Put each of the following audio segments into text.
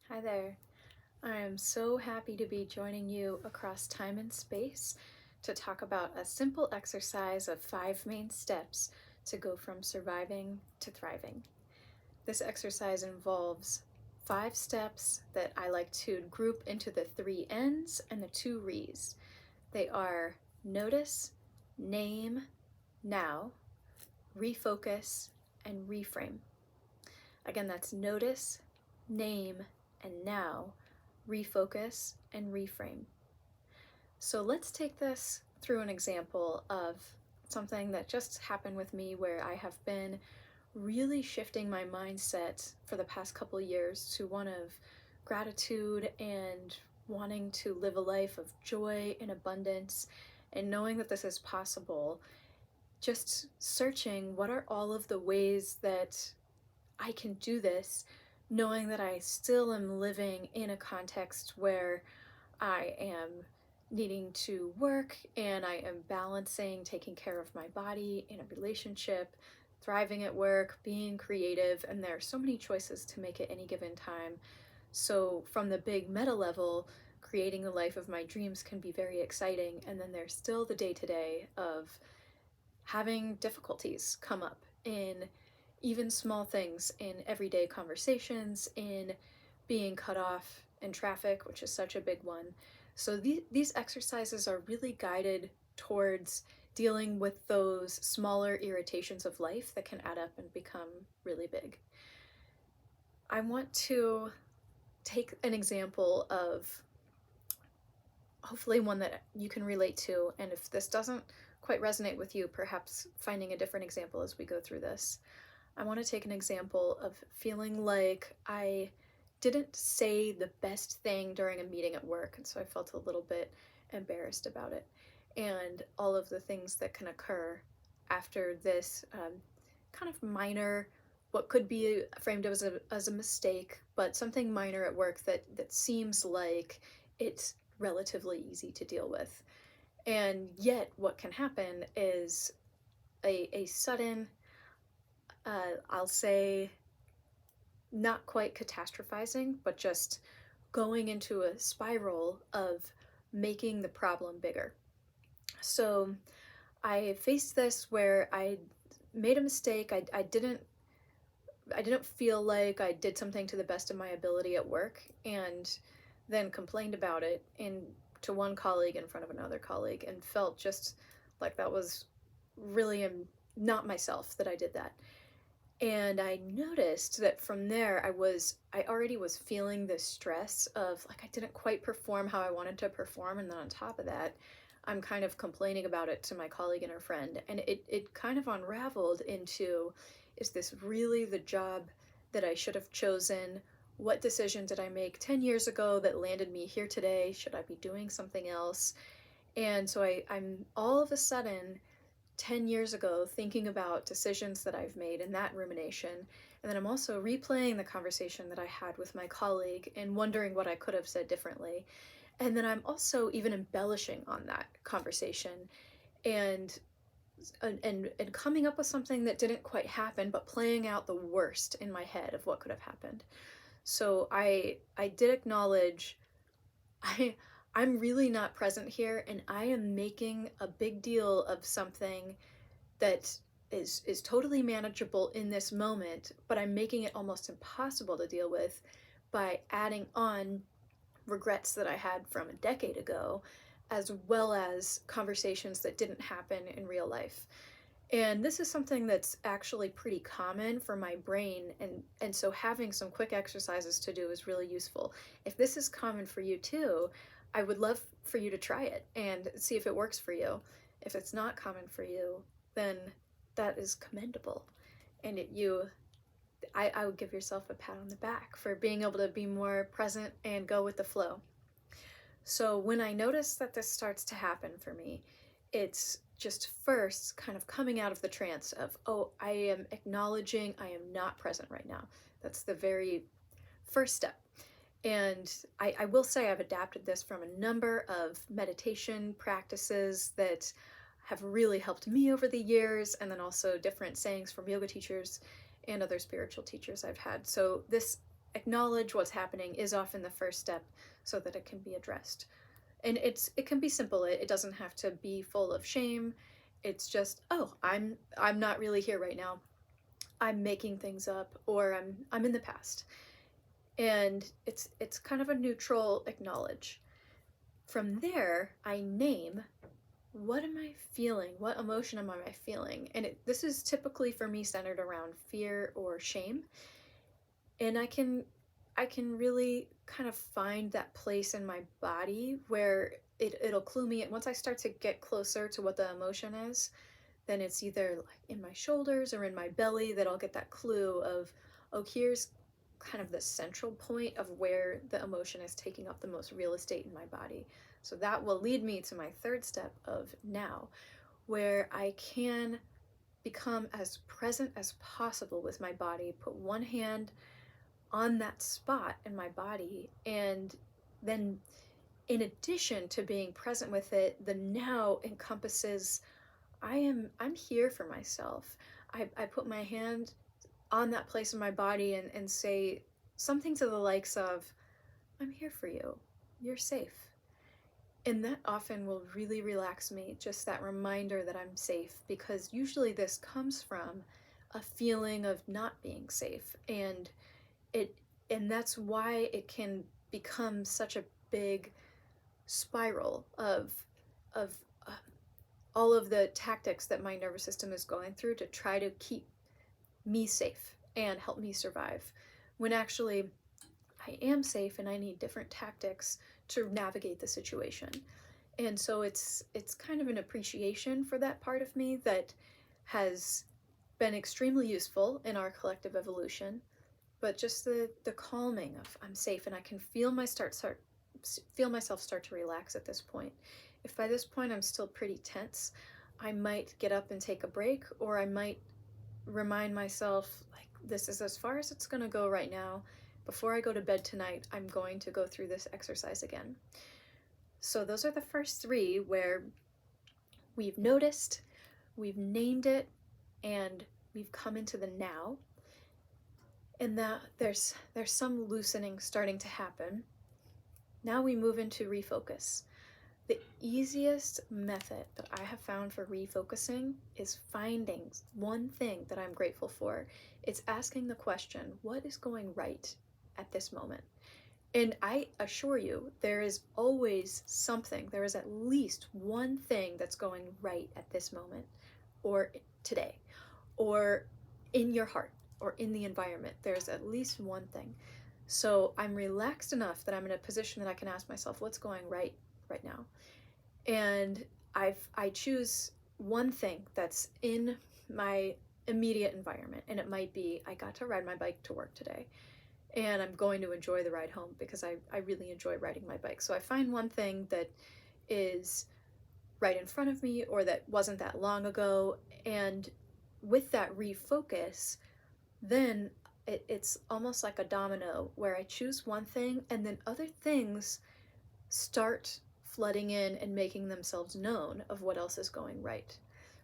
Hi there. I am so happy to be joining you across time and space to talk about a simple exercise of 5 main steps to go from surviving to thriving. This exercise involves 5 steps that I like to group into the 3 N's and the 2 R's. They are notice, name, now, refocus, and reframe. Again, that's notice, name, and now, refocus, and reframe. So let's take this through an example of something that just happened with me where I have been really shifting my mindset for the past couple of years to one of gratitude and wanting to live a life of joy and abundance and knowing that this is possible. Just searching what are all of the ways that I can do this, knowing that I still am living in a context where I am needing to work and I am balancing taking care of my body in a relationship, thriving at work, being creative, and there are so many choices to make at any given time. So, from the big meta level, creating the life of my dreams can be very exciting, and then there's still the day to day of having difficulties come up in even small things, in everyday conversations, in being cut off in traffic, which is such a big one. So these exercises are really guided towards dealing with those smaller irritations of life that can add up and become really big. I want to take an example of hopefully one that you can relate to, and if this doesn't quite resonate with you, perhaps finding a different example as we go through this. I want to take an example of feeling like I didn't say the best thing during a meeting at work, and so I felt a little bit embarrassed about it. And all of the things that can occur after this kind of minor, what could be framed as a mistake, but something minor at work that seems like it's relatively easy to deal with. And yet, what can happen is a sudden, I'll say, not quite catastrophizing, but just going into a spiral of making the problem bigger. So I faced this where I made a mistake. I didn't feel like I did something to the best of my ability at work, and then complained about it to one colleague in front of another colleague, and felt just like that was really not myself that I did that. And I noticed that from there I already was feeling this stress of like I didn't quite perform how I wanted to perform, and then on top of that I'm kind of complaining about it to my colleague and her friend, and it kind of unraveled into, is this really the job that I should have chosen? What decision did I make 10 years ago that landed me here today? Should I be doing something else? And so I'm all of a sudden 10 years ago thinking about decisions that I've made in that rumination. And then I'm also replaying the conversation that I had with my colleague and wondering what I could have said differently. And then I'm also even embellishing on that conversation and and coming up with something that didn't quite happen, but playing out the worst in my head of what could have happened. So I did acknowledge I I'm really not present here, and I am making a big deal of something that is totally manageable in this moment, but I'm making it almost impossible to deal with by adding on regrets that I had from a decade ago, as well as conversations that didn't happen in real life. And this is something that's actually pretty common for my brain, and so having some quick exercises to do is really useful. If this is common for you too, I would love for you to try it and see if it works for you. If it's not common for you, then that is commendable. And I would give yourself a pat on the back for being able to be more present and go with the flow. So when I notice that this starts to happen for me, it's just first kind of coming out of the trance of, oh, I am acknowledging I am not present right now. That's the very first step. And I will say I've adapted this from a number of meditation practices that have really helped me over the years, and then also different sayings from yoga teachers and other spiritual teachers I've had. So this acknowledge what's happening is often the first step so that it can be addressed. And it can be simple. It doesn't have to be full of shame. It's just, oh, I'm not really here right now. I'm making things up, or I'm in the past. And it's kind of a neutral acknowledge. From there, I name, what am I feeling? What emotion am I feeling? And this is typically for me centered around fear or shame. And I can really kind of find that place in my body where it'll clue me. And once I start to get closer to what the emotion is, then it's either like in my shoulders or in my belly that I'll get that clue of, oh, here's kind of the central point of where the emotion is taking up the most real estate in my body. So that will lead me to my third step of now, where I can become as present as possible with my body, put one hand on that spot in my body, and then in addition to being present with it, the now encompasses I'm here for myself. I put my hand on that place in my body and say something to the likes of, I'm here for you. You're safe. And that often will really relax me, just that reminder that I'm safe, because usually this comes from a feeling of not being safe. It and that's why it can become such a big spiral of all of the tactics that my nervous system is going through to try to keep me safe and help me survive, when actually I am safe and I need different tactics to navigate the situation. And so it's kind of an appreciation for that part of me that has been extremely useful in our collective evolution, but just the calming of I'm safe, and I can feel myself start to relax at this point. If by this point I'm still pretty tense, I might get up and take a break, or I might remind myself, like, this is as far as it's going to go right now. Before I go to bed tonight, I'm going to go through this exercise again. So those are the first three, where we've noticed, we've named it, and we've come into the now. And that there's some loosening starting to happen. Now we move into refocus. The easiest method that I have found for refocusing is finding one thing that I'm grateful for. It's asking the question, what is going right at this moment? And I assure you, there is always something. There is at least one thing that's going right at this moment, or today, or in your heart, or in the environment. There's at least one thing. So I'm relaxed enough that I'm in a position that I can ask myself, what's going right now? And I choose one thing that's in my immediate environment, and it might be I got to ride my bike to work today, and I'm going to enjoy the ride home because I really enjoy riding my bike. So I find one thing that is right in front of me, or that wasn't that long ago, and with that refocus, then it's almost like a domino, where I choose one thing and then other things start flooding in and making themselves known of what else is going right.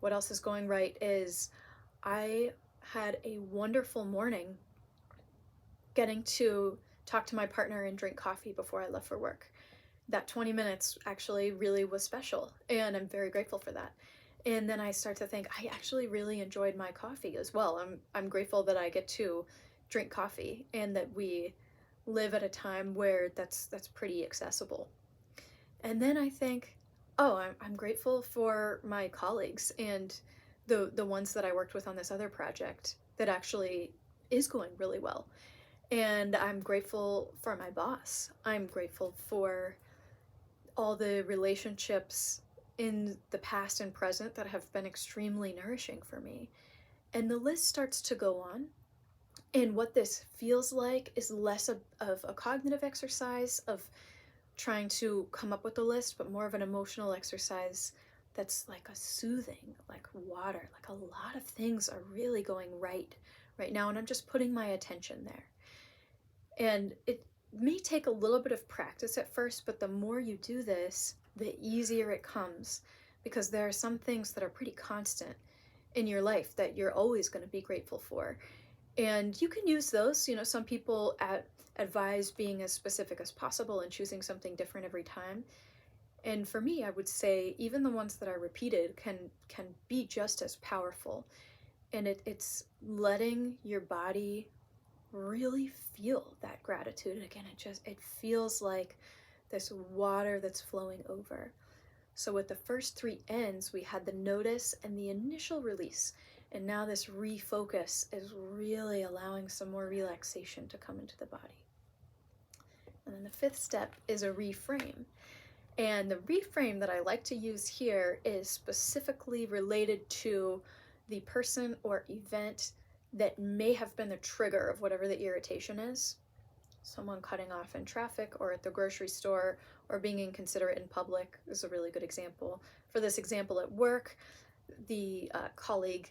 What else is going right is I had a wonderful morning getting to talk to my partner and drink coffee before I left for work. That 20 minutes actually really was special, and I'm very grateful for that. And then I start to think, I actually really enjoyed my coffee as well. I'm grateful that I get to drink coffee, and that we live at a time where that's pretty accessible. And then I think, oh, I'm grateful for my colleagues and the ones that I worked with on this other project that actually is going really well. And I'm grateful for my boss. I'm grateful for all the relationships in the past and present that have been extremely nourishing for me. And the list starts to go on. And what this feels like is less of a cognitive exercise of trying to come up with a list, but more of an emotional exercise that's like a soothing, like water. Like, a lot of things are really going right now, and I'm just putting my attention there. And it may take a little bit of practice at first, but the more you do this, the easier it comes, because there are some things that are pretty constant in your life that you're always going to be grateful for. And you can use those. Some people advise being as specific as possible and choosing something different every time. And for me, I would say even the ones that are repeated can be just as powerful. And it's letting your body really feel that gratitude. Again, it feels like this water that's flowing over. So with the first 3 ends, we had the notice and the initial release. And now this refocus is really allowing some more relaxation to come into the body. And then the 5th step is a reframe. And the reframe that I like to use here is specifically related to the person or event that may have been the trigger of whatever the irritation is. Someone cutting off in traffic or at the grocery store or being inconsiderate in public is a really good example. For this example at work, the colleague,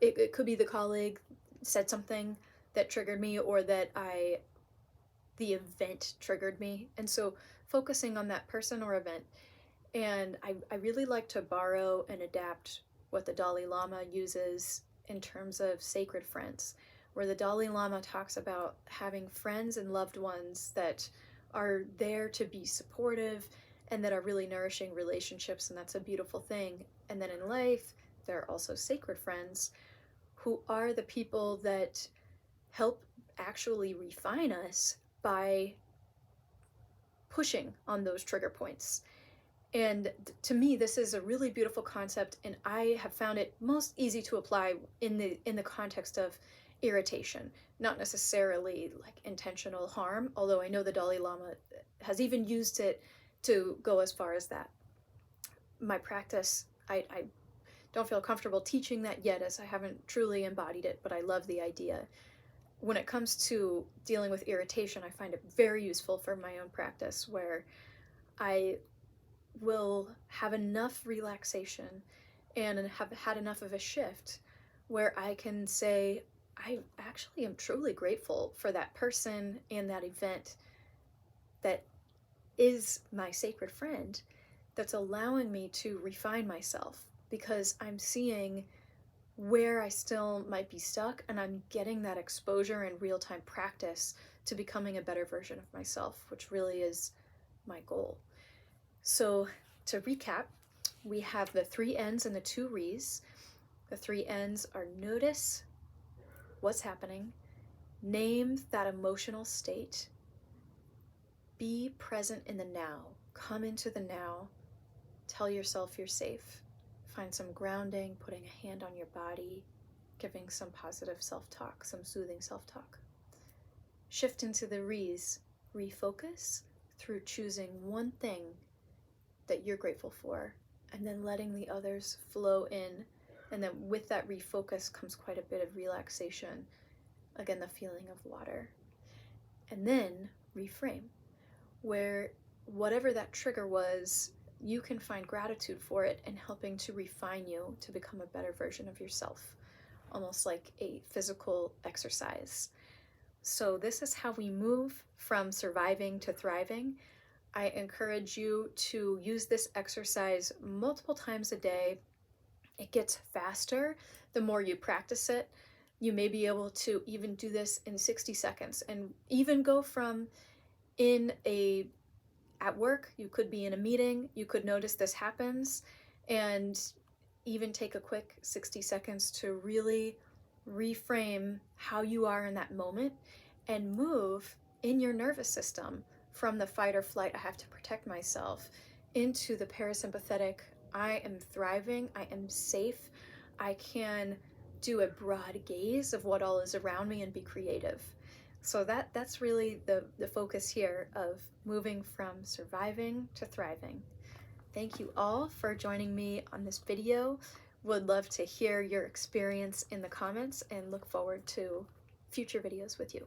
it could be the colleague said something that triggered me, or that the event triggered me. And so focusing on that person or event. And I really like to borrow and adapt what the Dalai Lama uses in terms of sacred friends, where the Dalai Lama talks about having friends and loved ones that are there to be supportive and that are really nourishing relationships, and that's a beautiful thing. And then in life, there are also sacred friends who are the people that help actually refine us by pushing on those trigger points. And to me, this is a really beautiful concept, and I have found it most easy to apply in the context of irritation, not necessarily like intentional harm, although I know the Dalai Lama has even used it to go as far as that. My practice, I don't feel comfortable teaching that yet, as I haven't truly embodied it, but I love the idea. When it comes to dealing with irritation, I find it very useful for my own practice, where I will have enough relaxation and have had enough of a shift where I can say, I actually am truly grateful for that person and that event that is my sacred friend, that's allowing me to refine myself, because I'm seeing where I still might be stuck, and I'm getting that exposure and real-time practice to becoming a better version of myself, which really is my goal. So to recap, we have the 3 ends and the 2 re's. The 3 ends are notice what's happening, name that emotional state, be present in the now, come into the now, tell yourself you're safe. Find some grounding, putting a hand on your body, giving some positive self-talk, some soothing self-talk. Shift into the re's, refocus through choosing one thing that you're grateful for, and then letting the others flow in. And then with that refocus comes quite a bit of relaxation. Again, the feeling of water. And then reframe, where whatever that trigger was, you can find gratitude for it and helping to refine you to become a better version of yourself, almost like a physical exercise. So this is how we move from surviving to thriving. I encourage you to use this exercise multiple times a day. It gets faster the more you practice it. You may be able to even do this in 60 seconds and even go from at work, you could be in a meeting, you could notice this happens, and even take a quick 60 seconds to really reframe how you are in that moment and move in your nervous system from the fight or flight, I have to protect myself, into the parasympathetic, I am thriving, I am safe, I can do a broad gaze of what all is around me and be creative. So that's really the focus here of moving from surviving to thriving. Thank you all for joining me on this video. Would love to hear your experience in the comments and look forward to future videos with you.